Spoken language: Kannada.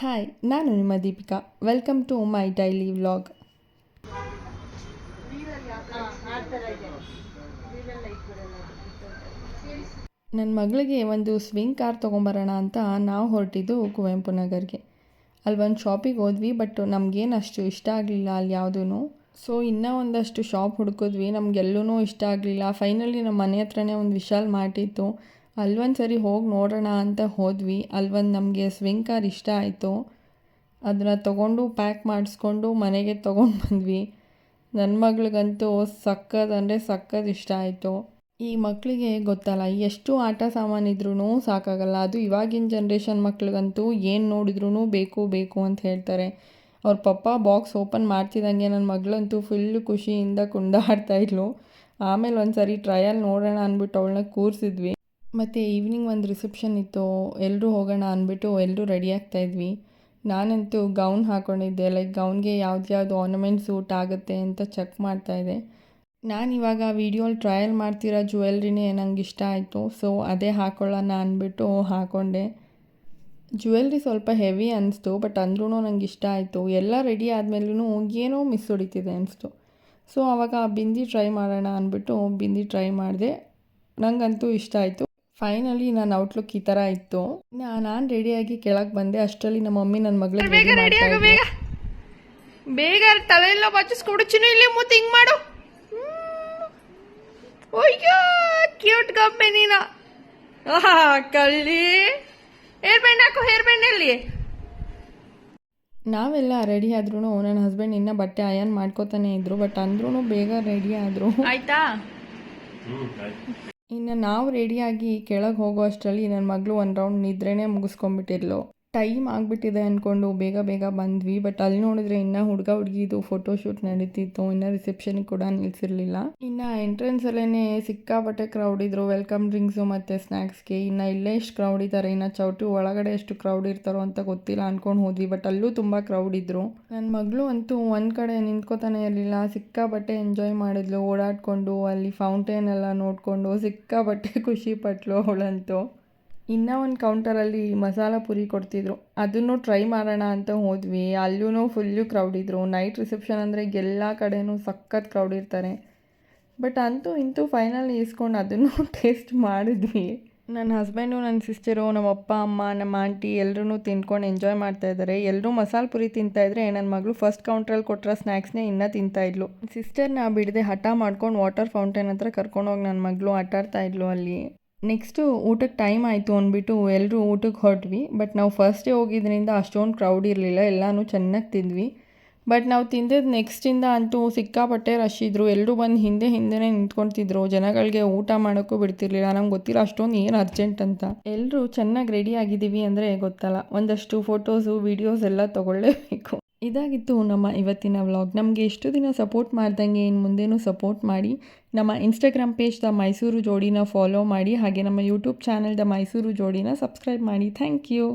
ಹಾಯ್, ನಾನು ನಿಮ್ಮ Deepika. Welcome to my daily vlog. ನನ್ನ ಮಗಳಿಗೆ ಒಂದು ಸ್ವಿಂಗ್ ಕಾರ್ ತೊಗೊಂಬರೋಣ ಅಂತ ನಾವು ಹೊರಟಿದ್ದು ಕುವೆಂಪು ನಗರ್ಗೆ. ಅಲ್ಲಿ ಒಂದು ಶಾಪಿಗೆ ಹೋದ್ವಿ, ಬಟ್ ನಮಗೇನು ಅಷ್ಟು ಇಷ್ಟ ಆಗಲಿಲ್ಲ ಅಲ್ಲಿ ಯಾವುದೂ. ಸೊ ಇನ್ನೂ ಒಂದಷ್ಟು ಶಾಪ್ ಹುಡುಕಿದ್ವಿ, ನಮಗೆಲ್ಲೂ ಇಷ್ಟ ಆಗಲಿಲ್ಲ. ಫೈನಲಿ ನಮ್ಮ ಮನೆ ಹತ್ರನೇ ಒಂದು ವಿಶಾಲ್ ಮಾರ್ಟ್ ಇತ್ತು, ಅಲ್ಲೊಂದು ಸರಿ ಹೋಗಿ ನೋಡೋಣ ಅಂತ ಹೋದ್ವಿ. ಅಲ್ಲೊಂದು ನಮಗೆ ಸ್ವಿಂಗ್ ಕಾರ್ ಇಷ್ಟ ಆಯಿತು. ಅದನ್ನು ತೊಗೊಂಡು ಪ್ಯಾಕ್ ಮಾಡಿಸ್ಕೊಂಡು ಮನೆಗೆ ತೊಗೊಂಡು ಬಂದ್ವಿ. ನನ್ನ ಮಗಳಿಗಂತೂ ಸಕ್ಕತ್ ಅಂದರೆ ಸಕ್ಕತ್ ಇಷ್ಟ ಆಯಿತು. ಈ ಮಕ್ಕಳಿಗೆ ಗೊತ್ತಲ್ಲ, ಎಷ್ಟು ಆಟ ಸಾಮಾನಿದ್ರೂ ಸಾಕಾಗಲ್ಲ. ಅದು ಇವಾಗಿನ ಜನ್ರೇಷನ್ ಮಕ್ಳಿಗಂತೂ ಏನು ನೋಡಿದ್ರೂ ಬೇಕು ಬೇಕು ಅಂತ ಹೇಳ್ತಾರೆ. ಅವ್ರ ಪಪ್ಪ ಬಾಕ್ಸ್ ಓಪನ್ ಮಾಡ್ತಿದ್ದಂಗೆ ನನ್ನ ಮಗಳಂತೂ ಫುಲ್ಲು ಖುಷಿಯಿಂದ ಕುಂಡಾಡ್ತಾಯಿದ್ಲು. ಆಮೇಲೆ ಒಂದು ಸರಿ ಟ್ರಯಲ್ ನೋಡೋಣ ಅಂದ್ಬಿಟ್ಟು ಅವಳನ್ನ ಕೂರಿಸಿದ್ವಿ. ಮತ್ತು ಈವ್ನಿಂಗ್ ಒಂದು ರಿಸೆಪ್ಷನ್ ಇತ್ತು, ಎಲ್ಲರೂ ಹೋಗೋಣ ಅಂದ್ಬಿಟ್ಟು ಎಲ್ಲರೂ ರೆಡಿ ಆಗ್ತಾಯಿದ್ವಿ. ನಾನಂತೂ ಗೌನ್ ಹಾಕ್ಕೊಂಡಿದ್ದೆ, ಗೌನ್ಗೆ ಯಾವ್ದು ಆರ್ನಮೆಂಟ್ ಸೂಟ್ ಆಗುತ್ತೆ ಅಂತ ಚೆಕ್ ಮಾಡ್ತಾಯಿದ್ದೆ. ನಾನಿವಾಗ ವೀಡಿಯೋಲಿ ಟ್ರಯಲ್ ಮಾಡ್ತಿರೋ ಜ್ಯುವೆಲ್ರಿನೇ ನಂಗೆ ಇಷ್ಟ ಆಯಿತು. ಸೊ ಅದೇ ಹಾಕ್ಕೊಳ್ಳೋಣ ಅಂದ್ಬಿಟ್ಟು ಹಾಕ್ಕೊಂಡೆ. ಜ್ಯುವೆಲ್ರಿ ಸ್ವಲ್ಪ ಹೆವಿ ಅನ್ನಿಸ್ತು, ಬಟ್ ಅಂದ್ರೂ ನಂಗೆ ಇಷ್ಟ ಆಯಿತು. ಎಲ್ಲ ರೆಡಿ ಆದಮೇಲೂ ಏನೋ ಮಿಸ್ ಹೊಡಿತಿದೆ ಅನಿಸ್ತು. ಸೊ ಆವಾಗ ಬಿಂದಿ ಟ್ರೈ ಮಾಡೋಣ ಅಂದ್ಬಿಟ್ಟು ಬಿಂದಿ ಟ್ರೈ ಮಾಡಿದೆ. ನನಗಂತೂ ಇಷ್ಟ ಆಯಿತು. ಫೈನಲಿ ನನ್ನ ಔಟ್ಲುಕ್ ಈ ಥರ ಇತ್ತು. ನಾನು ರೆಡಿಯಾಗಿ ಕೆಳಗೆ ಬಂದೆ. ಅಷ್ಟರಲ್ಲಿ ನಮ್ಮ ಮಮ್ಮಿ ನನ್ನ ಮಗಳಿಗೆ ಬೇಗ ತಲೆಯೆಲ್ಲ ಬಚ್ಚಿಸ್ಕೊಡು ಚಿನ್ನು, ಇಲ್ಲಿ ಮೂತಿ ಹಿಂಗೆ ಮಾಡು. ಅಯ್ಯೋ ಕ್ಯೂಟ್ ಗಪ್ಪೆ ನೀನು. ಕಳ್ಳಿ ಹೇರ್ ಬ್ಯಾಂಡ್ ಹಾಕು, ಹೇರ್ ಬ್ಯಾಂಡಲ್ಲಿ. ನಾವೆಲ್ಲ ರೆಡಿ ಆದ್ರೂ ನನ್ನ ಹಸ್ಬೆಂಡ್ ಇನ್ನೂ ಬಟ್ಟೆ ಅಯನ್ ಮಾಡ್ಕೋತಾನೆ ಇದ್ರು, ಬಟ್ ಅಂದ್ರೂ ಬೇಗ ರೆಡಿ ಆದರು. ಆಯ್ತಾ? ಇನ್ನು ನಾವು ರೆಡಿಯಾಗಿ ಕೆಳಗೆ ಹೋಗೋ ಅಷ್ಟರಲ್ಲಿ ನನ್ನ ಮಗಳು ಒಂದು ರೌಂಡ್ ನಿದ್ರೆನೇ ಮುಗಿಸ್ಕೊಂಡ್ಬಿಟ್ಟಿದ್ಲು. ಟೈಮ್ ಆಗಿಬಿಟ್ಟಿದೆ ಅಂದ್ಕೊಂಡು ಬೇಗ ಬೇಗ ಬಂದ್ವಿ. ಬಟ್ ಅಲ್ಲಿ ನೋಡಿದ್ರೆ ಇನ್ನೂ ಹುಡುಗಿದು ಫೋಟೋಶೂಟ್ ನಡೀತಿತ್ತು, ಇನ್ನೂ ರಿಸೆಪ್ಷನಿಗೆ ಕೂಡ ನಿಲ್ಲಿಸಿರಲಿಲ್ಲ. ಇನ್ನು ಎಂಟ್ರೆನ್ಸಲ್ಲೇ ಸಿಕ್ಕಾಪಟ್ಟೆ ಕ್ರೌಡ್ ಇದ್ರು, ವೆಲ್ಕಮ್ ಡ್ರಿಂಕ್ಸು ಮತ್ತು ಸ್ನ್ಯಾಕ್ಸ್ಗೆ. ಇನ್ನು ಇಲ್ಲೇ ಎಷ್ಟು ಕ್ರೌಡ್ ಇದ್ದಾರೆ, ಇನ್ನು ಚೌಟ್ರಿ ಒಳಗಡೆ ಎಷ್ಟು ಕ್ರೌಡ್ ಇರ್ತಾರೋ ಅಂತ ಗೊತ್ತಿಲ್ಲ ಅಂದ್ಕೊಂಡು ಹೋದ್ವಿ. ಬಟ್ ಅಲ್ಲೂ ತುಂಬ ಕ್ರೌಡ್ ಇದ್ದರು. ನನ್ನ ಮಗಳು ಅಂತೂ ಒಂದು ಕಡೆ ನಿಂತ್ಕೋತಾನೆ ಇರಲಿಲ್ಲ, ಸಿಕ್ಕಾಪಟ್ಟೆ ಎಂಜಾಯ್ ಮಾಡಿದ್ಲು. ಓಡಾಡಿಕೊಂಡು ಅಲ್ಲಿ ಫೌಂಟೇನ್ ಎಲ್ಲ ನೋಡಿಕೊಂಡು ಸಿಕ್ಕಾಪಟ್ಟೆ ಖುಷಿ ಪಟ್ಲು ಅವಳಂತೂ. ಇನ್ನೂ ಒಂದು ಕೌಂಟರಲ್ಲಿ ಮಸಾಲ ಪುರಿ ಕೊಡ್ತಿದ್ರು, ಅದನ್ನು ಟ್ರೈ ಮಾಡೋಣ ಅಂತ ಹೋದ್ವಿ. ಅಲ್ಲೂ ಫುಲ್ಲು ಕ್ರೌಡ್ ಇದ್ದರು. ನೈಟ್ ರಿಸೆಪ್ಷನ್ ಅಂದರೆ ಎಲ್ಲ ಕಡೆನೂ ಸಖತ್ ಕ್ರೌಡ್ ಇರ್ತಾರೆ. ಬಟ್ ಅಂತೂ ಇಂತೂ ಫೈನಲಿ ಇಸ್ಕೊಂಡು ಅದನ್ನು ಟೇಸ್ಟ್ ಮಾಡಿದ್ವಿ. ನನ್ನ ಹಸ್ಬೆಂಡು, ನನ್ನ ಸಿಸ್ಟರು, ನಮ್ಮ ಅಪ್ಪ ಅಮ್ಮ, ನಮ್ಮ ಆಂಟಿ ಎಲ್ಲರೂ ತಿನ್ಕೊಂಡು ಎಂಜಾಯ್ ಮಾಡ್ತಾಯಿದ್ದಾರೆ. ಎಲ್ಲರೂ ಮಸಾಲ ಪುರಿ ತಿಂತಾಯಿದ್ರೆ ನನ್ನ ಮಗಳು ಫಸ್ಟ್ ಕೌಂಟ್ರಲ್ಲಿ ಕೊಟ್ಟರೆ ಸ್ನ್ಯಾಕ್ಸ್ನೇ ಇನ್ನೂ ತಿಂತಾಯಿದ್ಲು. ಸಿಸ್ಟರ್ನ ಬಿಡದೆ ಹಠ ಮಾಡ್ಕೊಂಡು ವಾಟರ್ ಫೌಂಟೇನ್ ಹತ್ರ ಕರ್ಕೊಂಡೋಗಿ ನನ್ನ ಮಗಳು ಆಟಾಡ್ತಾಯಿದ್ಲು ಅಲ್ಲಿ. ನೆಕ್ಸ್ಟು ಊಟಕ್ಕೆ ಟೈಮ್ ಆಯಿತು ಅಂದ್ಬಿಟ್ಟು ಎಲ್ಲರೂ ಊಟಕ್ಕೆ ಹೊರಟ್ವಿ. ಬಟ್ ನಾವು ಫಸ್ಟ್ ಡೇ ಹೋಗಿದ್ದರಿಂದ ಅಷ್ಟೊಂದು ಕ್ರೌಡ್ ಇರಲಿಲ್ಲ, ಎಲ್ಲನೂ ಚೆನ್ನಾಗಿ ತಿಂದ್ವಿ. ಬಟ್ ನಾವು ತಿಂದಿದ್ದು ನೆಕ್ಸ್ಟಿಂದ ಅಂತೂ ಸಿಕ್ಕಾಪಟ್ಟೆ ರಶ್ ಇದ್ದರು. ಎಲ್ಲರೂ ಬಂದು ಹಿಂದೆನೇ ನಿಂತ್ಕೊಳ್ತಿದ್ರು, ಜನಗಳಿಗೆ ಊಟ ಮಾಡೋಕ್ಕೂ ಬಿಡ್ತಿರ್ಲಿಲ್ಲ. ನಮ್ಗೆ ಗೊತ್ತಿಲ್ಲ ಅಷ್ಟೊಂದು ಏನು ಅರ್ಜೆಂಟ್ ಅಂತ. ಎಲ್ಲರೂ ಚೆನ್ನಾಗಿ ರೆಡಿ ಆಗಿದ್ದೀವಿ ಅಂದರೆ ಗೊತ್ತಲ್ಲ, ಒಂದಷ್ಟು ಫೋಟೋಸು ವೀಡಿಯೋಸ್ ಎಲ್ಲ ತೊಗೊಳ್ಳೇಬೇಕು. ಇದಾಗಿತ್ತು ನಮ್ಮ ಇವತ್ತಿನ ವ್ಲಾಗ್. ನಮಗೆ ಎಷ್ಟು ದಿನ ಸಪೋರ್ಟ್ ಮಾಡ್ದಂಗೆ ಇನ್ನು ಮುಂದೇನೂ ಸಪೋರ್ಟ್ ಮಾಡಿ. ನಮ್ಮ ಇನ್ಸ್ಟಾಗ್ರಾಮ್ ಪೇಜ್ ದ ಮೈಸೂರು ಜೋಡಿನ ಫಾಲೋ ಮಾಡಿ, ಹಾಗೆ ನಮ್ಮ ಯೂಟ್ಯೂಬ್ ಚಾನಲ್ ದ ಮೈಸೂರು ಜೋಡಿನ ಸಬ್ಸ್ಕ್ರೈಬ್ ಮಾಡಿ. Thank you.